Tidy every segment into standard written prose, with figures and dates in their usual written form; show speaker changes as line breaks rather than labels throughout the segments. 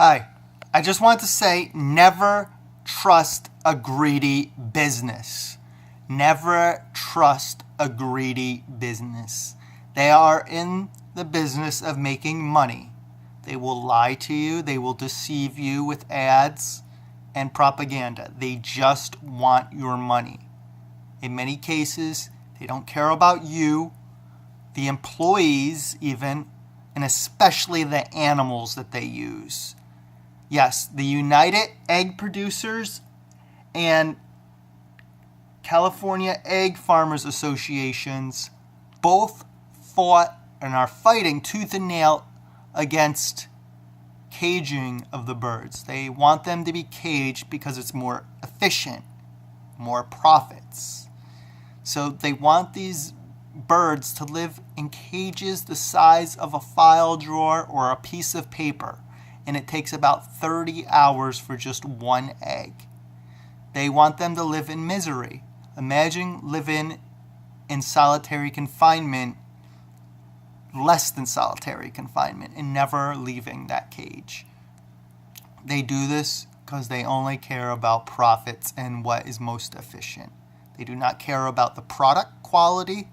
Hi, I just want to say never trust a greedy business. Never trust a greedy business. They are in the business of making money. They will lie to you. They will deceive you with ads and propaganda. They just want your money. In many cases, they don't care about you, the employees even, and especially the animals that they use. Yes, the United Egg Producers and California Egg Farmers Associations both fought and are fighting tooth and nail against caging of the birds. They want them to be caged because it's more efficient, more profits. So they want these birds to live in cages the size of a file drawer or a piece of paper. And it takes about 30 hours for just one egg. They want them to live in misery. Imagine living in solitary confinement, less than solitary confinement, and never leaving that cage. They do this because they only care about profits and what is most efficient. They do not care about the product quality,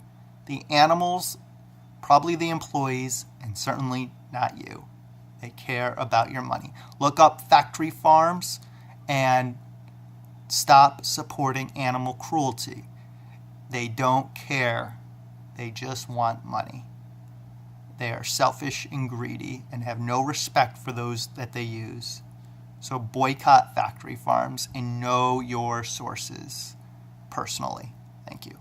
the animals, probably the employees, and certainly not you. They care about your money. Look up factory farms and stop supporting animal cruelty. They don't care. They just want money. They are selfish and greedy and have no respect for those that they use. So boycott factory farms and know your sources personally. Thank you.